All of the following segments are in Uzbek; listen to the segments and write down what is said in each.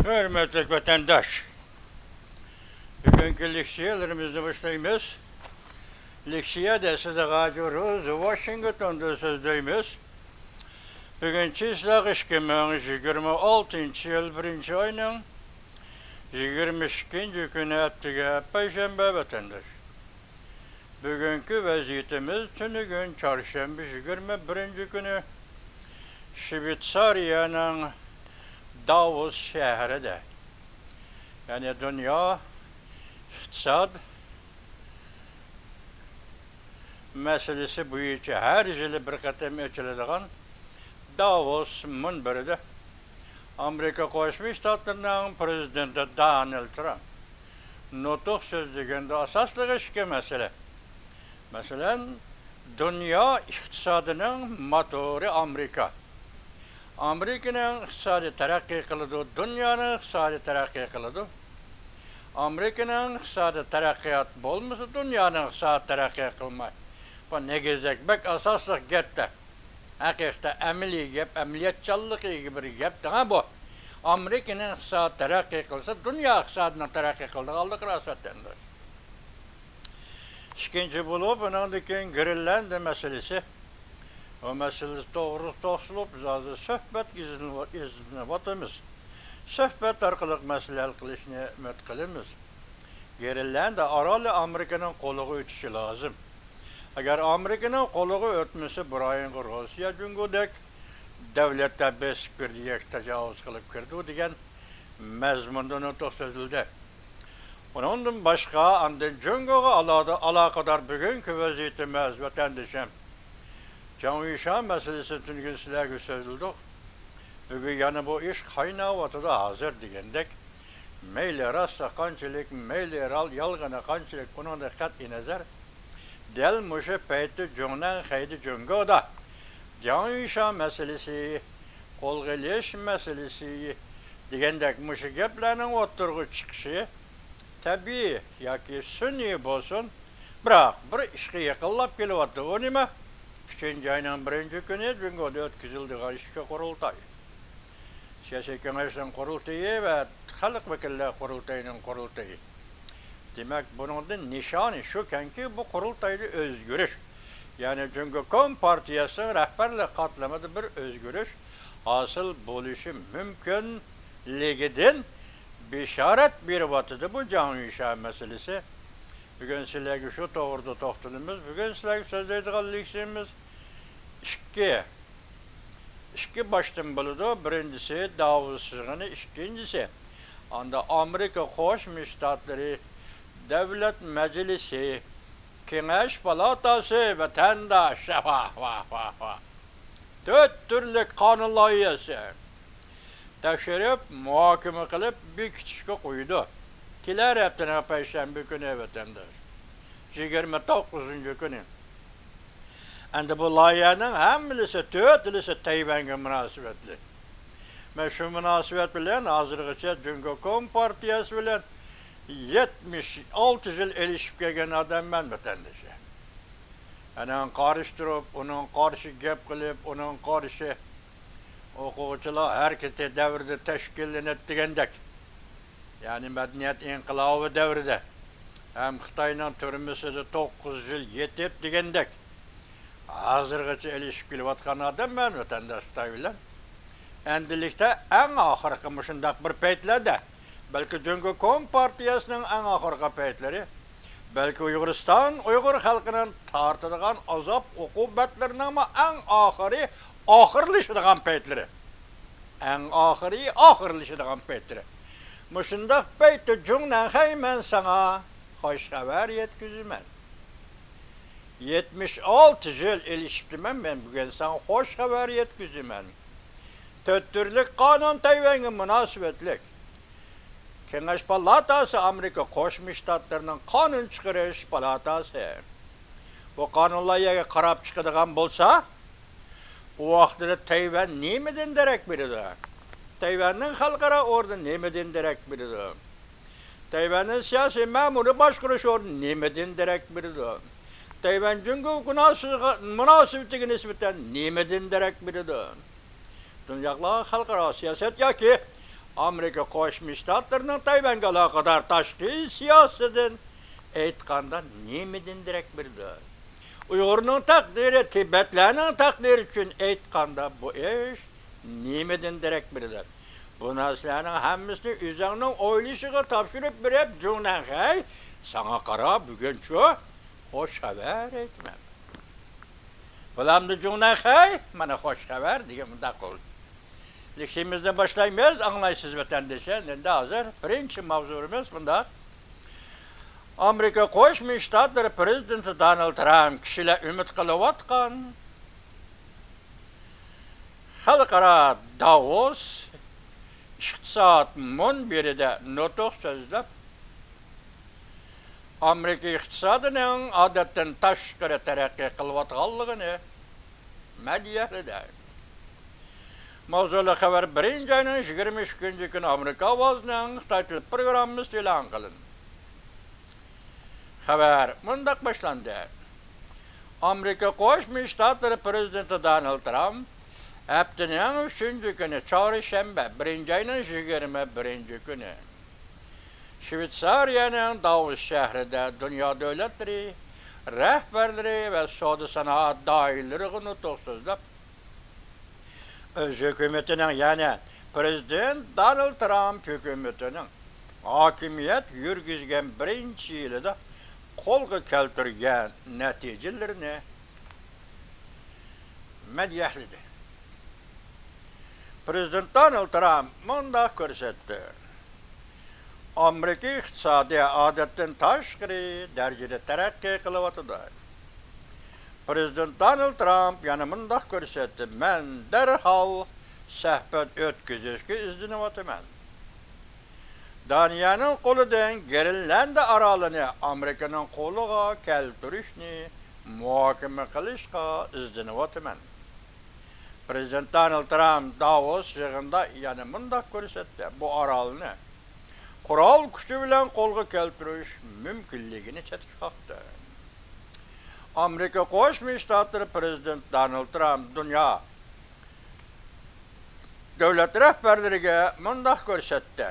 Hürmetli vatandaş, bugünkü leksiyalarımızı başlayımız. Leksiya da size gacırız, Washington'da sözdeyimiz. Bugün çizlak 2026 yıl 1. ayının 22. günü haftıga Perşembe vatandaş. Bugünkü vaziyetimiz tünü gün çarşamba 21. günü Şvitsariyanın Davos şehrinde. Yani dünya iktisad meselesi boyunca her yıl bir katım ölçülediğin Davos minberinde Amerika Koşmuş Ştatlarının prezidenti Donald Trump nutuk sözlüğünde asaslı iki mesele. Mesela dünya iktisadının motoru Amerika. Amerika'nın iktisadi terakki kılıdı, dünyanın iktisadi terakki kılıdı. Amerika'nın iktisadi terakkiyat bolmasa dünyanın iktisadi terakki kılmay. Bu ne gezek bek asaslık gepte. Hakikaten emeli gep, emniyetçallık gibi bir gep de bu. Amerika'nın iktisadi terakki kılsa dünya iktisadının terakki kıldı aldık rasattendir. İkinci bulup bunun Greenland meselesi. O meselesi doğru toxsulup zaten söhbet gizlini vatımız. Söhbet arkalık mesele hal kılışını mütkilimiz. Greenland de aralı Amerika'nın koluğu ötüşü lazım. Eğer Amerika'nın koluğu ötmesi burayın Rusya cüngüdek devlette beş kirdiyek tecavüz kılıp kirdi diyen mezmundan ötük sözülde. Ondan başka andın cüngüge alakadar bugünkü vaziyetimiz vatandaşım. Canvişan meselesi tüm sizlerle sözüldük. Bugün yani bu iş kaynağı vatıda hazır digendek. Meyle rasta kançılık, meyle yalgana kançılık bunun da kat'i nazar. Del muşe peyti cüngnen khaydi cüngü da. Canvişan meselesi, kolgeleş meselesi digendek muşe geplerinin oturgu çıkışı. Tabii ya ki sünni bolsun. Bırak bir işe yakıllap gelivatı o nime? 3. ayının 1. günü cüngüde ötküzüldüğü işe kurultay. Siyasi Kengeş'in kurultayı ve Halk Vekiller Kurultayı'nın kurultayı. Demek bunun da nişanı şu ki bu kurultayda özgürüş. Yani çünkü Kom Partiyası'nın rehberle katlamada bir özgürüş asıl buluşu mümkünliğinin bişaret bir vatıdı bu canvişan meselesi. Bugün sizlerle şu doğruda toxtunumuz, bugün sizlerle sözleydik alışımız. İki baştan buludu. Birincisi Davos'un, ikincisi anda Amerika Koşmuş Ştatları Devlet Meclisi, Kengeş Palatası, vatandaş, vah. 4 türlü kanun layihesi teşrif, muhakeme kılıp bir küçüğe koydu. Kiler hepten Perşembe günü vatandaş. 29. günü. Anda bu layihenin hemlisi, tüyötlisi Tayvan'a münasebetli. Ve şu münasebet bilen hazırlıkça çünkü Kom Partiyası bilen 76 yıl ilişip gelgen adam ben vatandaşı. Yani karıştırıp, onun karşı gep kılıp, onun karşı okuvcular hareketi devirde teşkilini ettigendek. Yani medeniyet inkılabı devrinde. Hem Xitay'ın türmüsü de 9 yıl yetip digendek. Hazırgıcı ilişip gülüvatkan adam ben vatandaşlar bilen. Endilikte en ahırkı mışındak bir peytlerde, belki çünkü Kom Partiyası'nın en ahırkı peytleri, belki Uygur halkının tartıdığın azap ukubetlerinin ama en ahırlışıdığın peytleri. En ahırlışıdığın peytleri. Mışındak peyti cümlen hemen sana hoş haber yetkizimem. 76 yıl ilişkimem ben bugün sana hoş haber yetkizimem. Töttürlük kanun Tayvan'a münasebetlik. Kengeş Palatası Amerika Koşmuş Ştatlarının kanun çıkarış palatası. Bu kanunlara karab çıkıdığın bolsa, o vaxtda Tayvan nemeden derek biridir. Tayvan'ın halkara orada nemeden derek biridir. Tayvan'ın siyasi memuru başkuruş orada nemeden derek biridir. Tayvan çünkü münasebetine nispeten nemeden derek biridir. Dünyakla halkara siyaset ya ki Amerika Qo'shma Shtatlarining Tayvanga aloqador tashqi siyosatidan aytganda nemidan darak berdi? Uyg'urning taqdiri, Tibetlarning taqdiri uchun aytganda bu ish nemidan darak berdi? Bu narsalarning hammasini o'zingning o'ylashiga topshirib berib, Junanxay, sana qarab buguncha xo'sh xabar aytman. Bulamda Junanxay, mana xo'sh xabar degan bunda qol. Leksiyamizdan boshlaymiz, anglaysiz vatandaşlar. Endi hozir birinchi mavzuimiz bunda. Amerika Qo'shma Shtatlari prezidenti Donald Trump kishilar umid qilayotgan xalqaro Davos iqtisod munbirida nutq so'zlab, Amerika iqtisodining odatdan tashqari taraqqiy qilayotganligini madhiyaladi. Mavzuli xabar 1-oyning 22-kungi kuni Amerika ovozining Xitoy tili programmasi e'lon qilindi. Xabar mundaq boshlandi. Amerika Qo'shma Shtatlari prezidenti Donald Trump haftaning 3-kuni chorshanba 1-oyning 21-kuni Shvetsariyaning Davos shahrida dunyo davlatlari rahbarlari va savdo sanoat doiralari nutq so'zlab, o'z hukumatining, ya'ni prezident Donald Trump hukumatining hokimiyat yurgizgan birinchi yilida qo'lga keltirgan natijalarini madhiyahladi. Prezident Donald Trump mundaq ko'rsatdi. Amerika iqtisodi odatdan tashqari darajada taraqqiy qilyapti. Prezident Donald Trump yana mundaq ko'rsatdi. Men darhol suhbat o'tkazishga izlanyapman. Daniyaning qo'lidan Grenland orolini Amerikaning qo'liga keltirishni muhokama qilishga izlanyapman. Prezident Donald Trump Davos yig'inida yana mundaq ko'rsatdi. Bu orolni qurol kuchi bilan qo'lga keltirish mumkinligini chetga qo'ydi. Amerika Qo'shma Shtatlari prezidenti Donald Trump dunyo davlat rahbarlariga mundaq ko'rsatdi.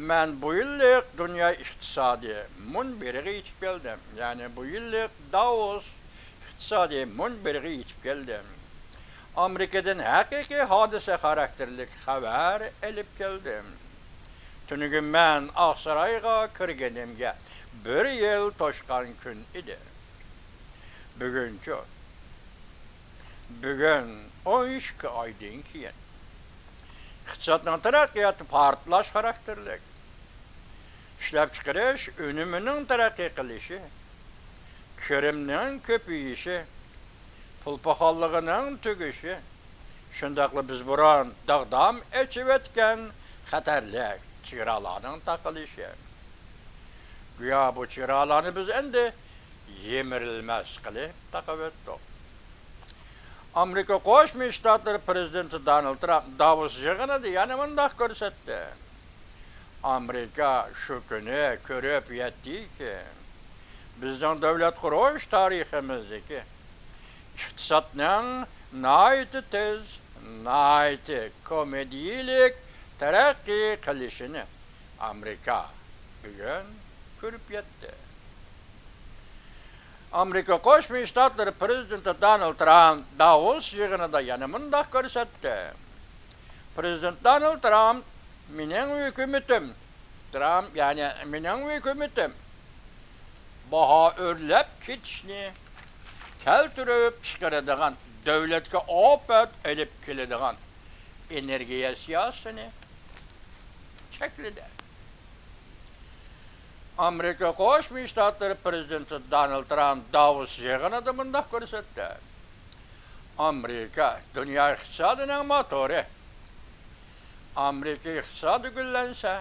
Men bu yillik dunyo iqtisodiy munbiriga yetib keldim. Ya'ni bu yillik Davos iqtisodiy munbiriga yetib keldim. Amerikadan haqiqiy hodisa xarakterli xabar olib keldim. Tungi men Oqsaroyga kirganimga 1 yil to'shqan kun edi. Bugun 12 oydan keyin iqtisodning taraqqiyoti portlash xarakterli. Ishlab chiqarish unimining taraqqiy qilishi, kirimning ko'payishi, pul paxolligining tugishi, shundaqla biz burun dag'dam echib o'tgan xatarli chegaralarning taqilishi. Go'yo bu chegaralarni biz endi yemirilmas qilib taqib o'tdik. Amerika Qo'shma Shtatlari prezidenti Donald Trump Davos yig'inida yana mundaq ko'rsatdi. Amerika shu kuni ko'rib yetdiki, bizning davlat qurish tariximizdagi iqtisodning nihoyatda tez, nihoyatda komediyilik taraqqiy qilishini Amerika bugun ko'rib yetdi. Amerika Qo'shma Shtatlari prezidenti Donald Trump Davos yig'inida yana mundaq ko'rsatdi. Prezident Donald Trump mening hukumatim baho o'rlab ketishni keltirib chiqaradigan, davlatga ofat olib keladigan energiya siyosatini chekladi. Amerika Qo'shma Shtatlari prezidenti Donald Trump Davos yig'inida mundaq ko'rsatdi. Amerika dunyo iqtisodining motori. Amerika iqtisodi gullansa,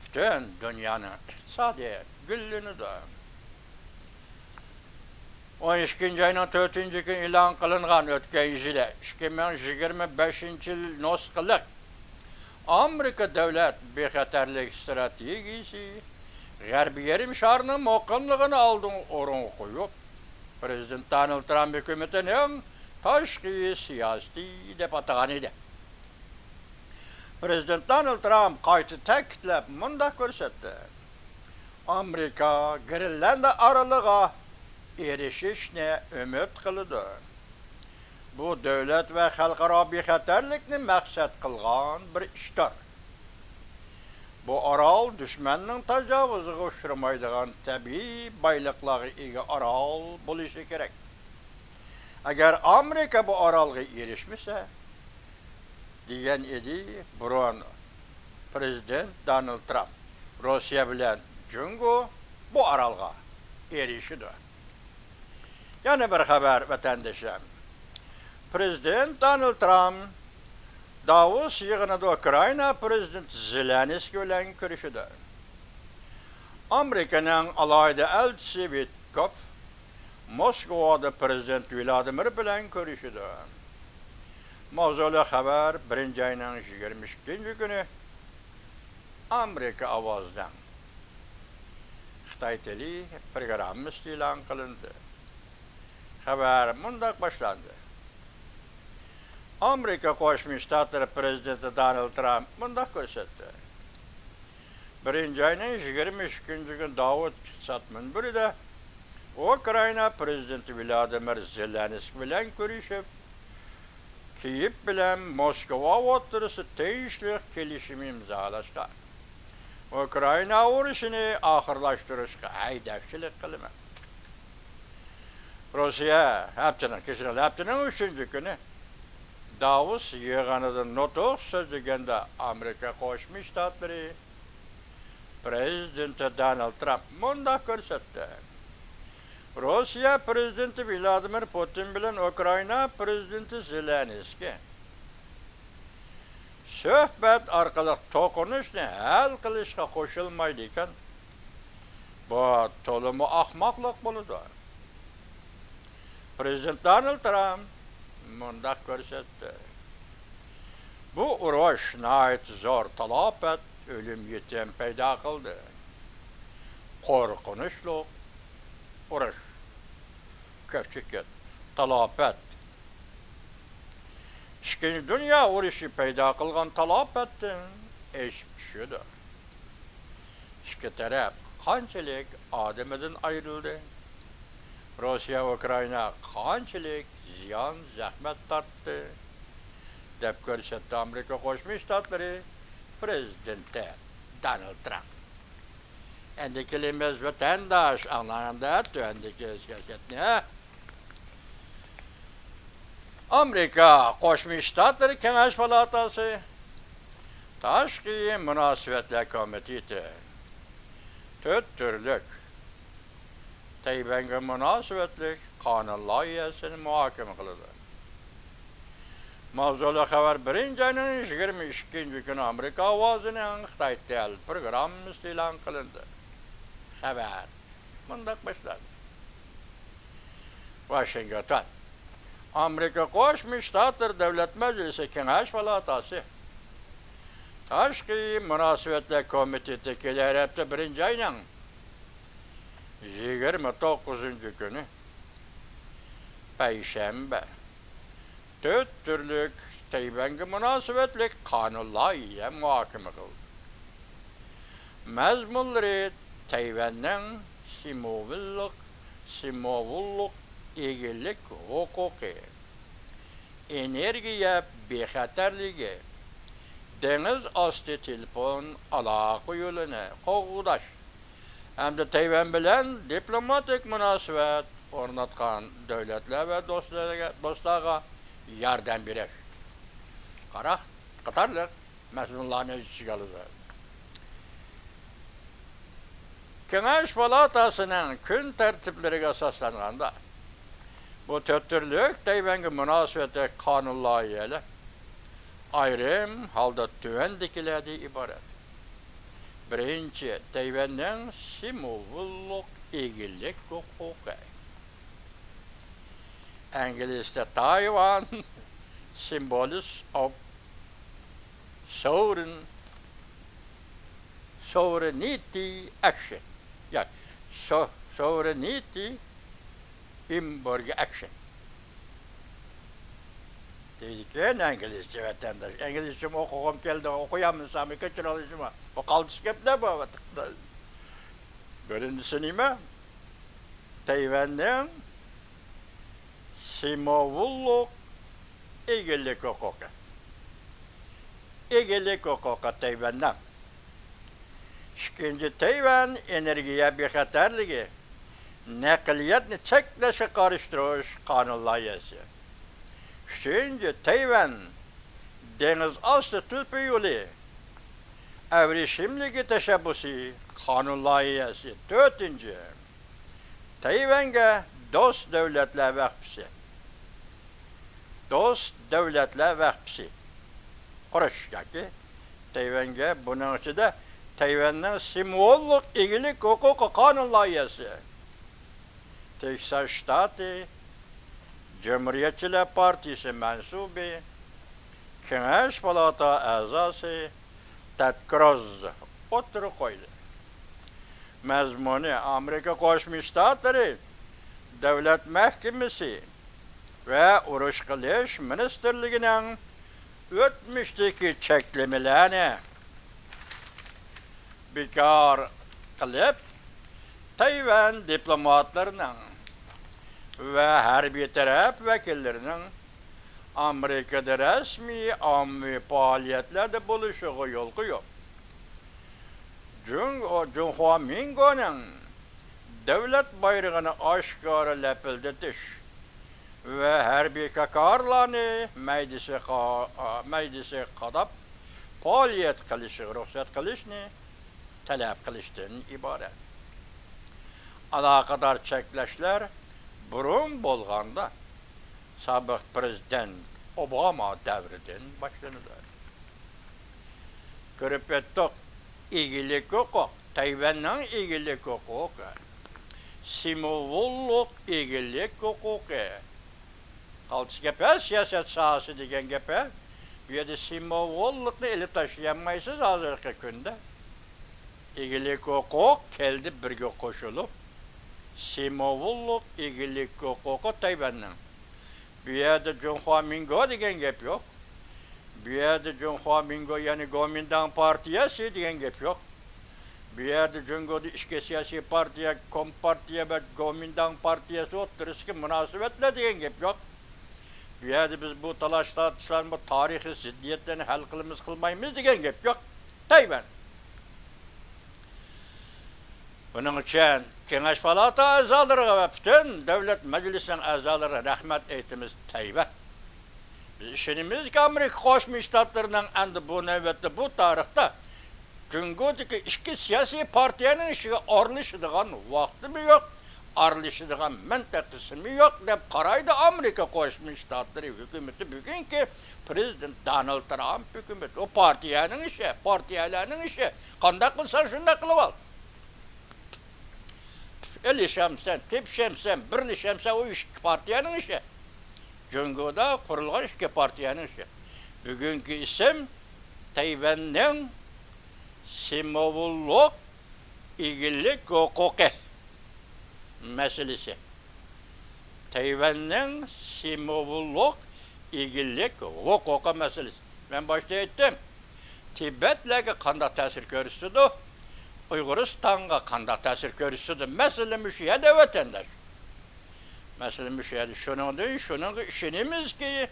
butun dunyoning iqtisodi gullanadi. 12-oyning 4-kuni e'lon qilingan o'tgan yilda 2025-yil nusxalik Amerika davlat bexatarlik strategiyasi G'arbiy yarim sharning muqimligini oldin o'rin qo'yib, Prezident Donald Trump hukumatining tashqi siyosiy deb atagan edi. Prezident Donald Trump qayta ta'kidlab mundaq ko'rsatdi. Amerika Grenlandiya oralig'iga erishishni umid qiladi. Bu davlat va xalqaro bexatarlikni maqsad qilgan bir ishdir. Bu orol dushmanning tajovuziga uchramaydigan tabiiy boyliqlarga ega orol bo'lishi kerak. Agar Amerika bu orolga erishmasa, degan edi burun Prezident Donald Trump, Rossiya bilan jungo bu orolga erishidi. Yana bir xabar vatandoshlar. Prezident Donald Trump Davos yig'inida Ukraina prezidenti Zelenskiy bilan ko'rishdi. Amerikaning alohida elchisi Vitkov Moskvada prezident Vladimir bilan ko'rishdi. Mavzuli xabar 1-oyning 22-kuni Amerika ovozidan Xitoy tili programmasi e'lon qilindi. Xabar mundaq boshlandi. Amerika Qo'shma Shtatlari prezidenti Donald Trump mundaq ko'rsatdi. 1-oyning 22-kuni Davos iqtisod minbarida Ukraina prezidenti Vladimir Zelenskiy bilan ko'rishib, Kiyev bilan Moskva o'rtasida tegishli kelishim imzolashgan. Ukraina urushini oxirlashtirishga haydakchilik qilmoqda. Rossiya haftaning 3-kuni Davos yig'inida nutq so'zlaganda Amerika Qo'shma Shtatlari prezidenti Donald Trump mundaq ko'rsatdi. Rossiya prezidenti Vladimir Putin bilan Ukraina prezidenti Zelenskiy suhbat orqali to'qinishni hal qilishga qo'shilmaydi ekan. Bu to'liq ahmoqlik bo'ladi. Prezident Donald Trump mundaq ko'rsatdi. Bu urush nihoyat zo'r talofat, o'lim yetim paydo qildi. Qo'rqinchli urush, ko'pchilik talofat. Ikkinchi dunyo urushi paydo qilgan talofatdan eshib tushdi. Ikki taraf qanchalik odamidan ayrildi. Rossiya va Ukraina qanchalik ziyon zahmat tortdi deb ko'rsatdi Amerika Qo'shma Shtatlari prezidenti Donald Trump. Endi kelamiz vatandosh anlamda tuandagi siyosatni. Amerika Qo'shma Shtatlari Kengash palatasi Tashqi munosabatlar komiteti 4 turlik Tayvanga munosabatlik qonun loyihasini muhokama qildi. Mavzuli xabar 1-oyning 22-kuni Amerika ovozining Xitoy tili programmasi e'lon qilindi. Xabar mundaq boshlandi. Washington Amerika Qo'shma Shtatlari Davlat Majlisi Kengash palatasi Tashqi munosabatlar komiteti kelar hafta 1-oyning 29-kuni payshanba 4 turlik Tayvanga munosabatlik qonun loyiha muhokama qildi. Mazmunlari Tayvanning simovullik, egenlik huquqi, energiya bexatarligi, deniz osti telefon aloqa yo'lini qo'g'dash hamda Tayvan bilan diplomatik munosabat o'rnatgan davlatlar va do'stlarga yordam berish qatorliq mazmunlarni ichiga oladi. Kengash palatasining kun tartiblariga asoslanganda bu 4 turlik Tayvanga munosabatli qonun loyihalari ayrim holda tuvandikilardan iborat. Birinchi, Tayvanning simovullik, egenlik huquqi. Inglizda Taiwan symbols of sovereignty action. Ja, sovereignty inborg action. Dedik ki İngilizce vatandaş. İngilizce okuğum geldi, okuyamıyorsam kaçır alışım. O kaldışı hep ne bu vatandaş? Birincisi neyme? Tayvan'ın simovuluk egelik hukuku. Egelik hukuku Tayvan'dan. İkinci Tayvan enerjiye bir hatarlığı. Nakliyatını çekleşe karıştırış kanun layihası. Üçüncü Tayvan deniz altı tılpı yolu. Evrişimligi teşebbüsü kanun layihası. Dördüncü Tayvan'a dost devletler vakfısı. Dost devletler vakfısı. Kuruş ki Tayvan'a bunun için de Tayvan'ın simvolluk ilgilik hukuku kanun layihası. Texas Ştatı Cumhuriyetçiler Partisi mensubu Kengeş Palata azası Ted Cruz oturup koydu. Mezmunu Amerika Koşmuş Ştatları Devlet Mahkemesi ve Uruş Kılıç Ministerliği'nin ötmüşteki çeklemelerini bekar kılıp Tayvan diplomatlarının ve harbi taraf vekillerinin Amerika'da resmi ammi faaliyetlerde buluşuğu yol koyuyor. Junhua Mingo'nun devlet bayrağını aşkara lepildetiş ve harbi kakarlarını meclise kadap faaliyet kılışı, ruhsat kılışını talep kılıştığın ibaret. Alakadar çekleşler burun bolğanda sabık prezident Obama devrinden başlanır. Görüp ettik ilgilik hukuk, Tayvan'ın ilgilik hukuku, simvolluk ilgilik hukuku. Kalçı gepe, siyaset sahası degen gepe, bir de simvollukla eli taşıyamayısız hazırki günde. İlgilik hukuk geldi birge koşulup, simvolluk ilgilik hukuku Tayvan'ın. Bir yerde Junhua Mingo degen gep yok. Bir yerde Junhua Mingo yani Kuomintang Partiyası degen gep yok. Bir yerde Jungo'da işke siyasi partiye, Kompartiye ve Kuomintang Partiyası oturursa münasebetle degen gep yok. Bir yerde biz bu talaşlar, bu tarihi ziddiyetlerini hal kılmayımız degen gep yok. Tayvan. Bunun için Kengeş Palata azaları ve bütün devlet meclisinin azaları rahmet eytimiz Tayvan. Biz işinimiz ki Amerika Koşmuş Ştatlarının endi bu nöbette bu tarihte Cungo'daki iki siyasi partiyenin işi arılışıdığın vakti mi yok, arılışıdığın mentekisi mi yok deyip karaydı Amerika Koşmuş Ştatları hükümeti bugünkü Prezident Donald Trump hükümeti. O partiyenin işi, partiyelerinin işi. Kandak kılsan şunda kılıval. Elişemsen, tepşemsen, birleşemsen o iki partiyenin işi. Cungo'da kurulgan iki partiyenin işi. Bugünkü isim Tayvan'ın simvolluk ilgilik hukuku meselesi. Tayvan'ın simvolluk ilgilik hukuku meselesi. Ben başta ettim. Tibet'le kanda tesir görürsüdü. Uyguristan'a kanda tesir görürsüdü. Mesele müşahede de vatandaş. Mesele müşahede şunun değil, şunun işinimiz ki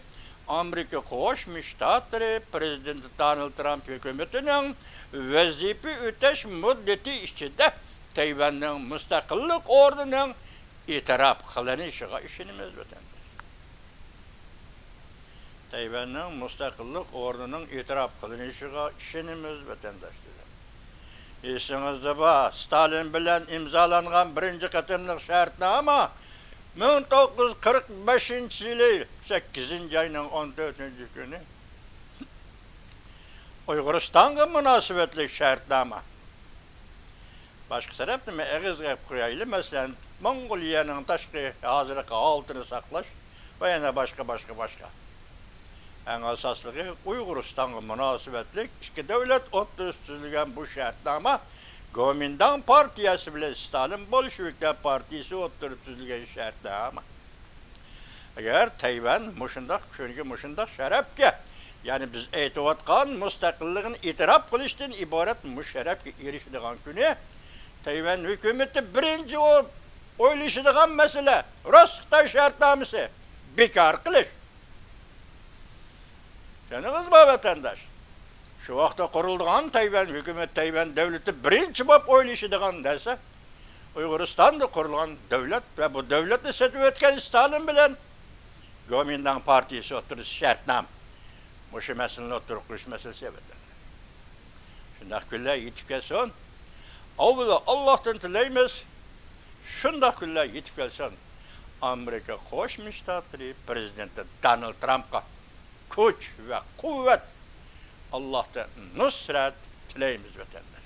Amerika Koşmuş Ştatları Prezident Donald Trump hükümetinin vazife öteş müddeti içinde Tayvan'ın müstakillik ordunun itiraf kılınışıga işinimiz vatandaş. Tayvan'ın müstakillik ordunun itiraf kılınışıga işinimiz vatandaş. Esinizde var, Stalin bilen imzalangan birinci katımlık şartnama 1945 yılı 8. ayının 14. günü Uyguristan'a münasebetli şartnama. Başka tarafta mı eğiz kuraylı mesela Mongolya'nın taşkı hazırlık altını saklaş ve yine başka. En asaslığı Uyguristan'a münasebetlik iki devlet oturtulgan bu şartnama Kuomintang Partiyası bile Stalin Bolşevikler Partisi oturtulgan şartnama. Eğer Tayvan muşundaq şərəfkə, yani biz aytıyotgan mustaqilligini itiraf qilishdan iborat şərəfkə erişidigan kuni Tayvan hükümeti birinci o'ylashadigan masala Xitoy shartnomasi bekor qilish. Tanıdınız mı vatandaş? Şu vaqtda qurilgan Tayvan hükümeti, Tayvan devleti birinci bo'lib o'ylashadigan narsa Uyg'uristonda qurilgan davlat va bu davlatni setib o'tgan Stalin bilan Gomindan partiyasi o'tirish shartnom. Muşu meselini oturup kılıç meselesi vatandaş. Şundak günler yetip gelsin. Avvela Allah'tan dileyimiz. Şundak günler yetip gelsin. Amerika Qo'shma Shtatları prezidenti Donald Trump'a kuch ve kuvvet Allah'tan nusrat tileyimiz vatandaş.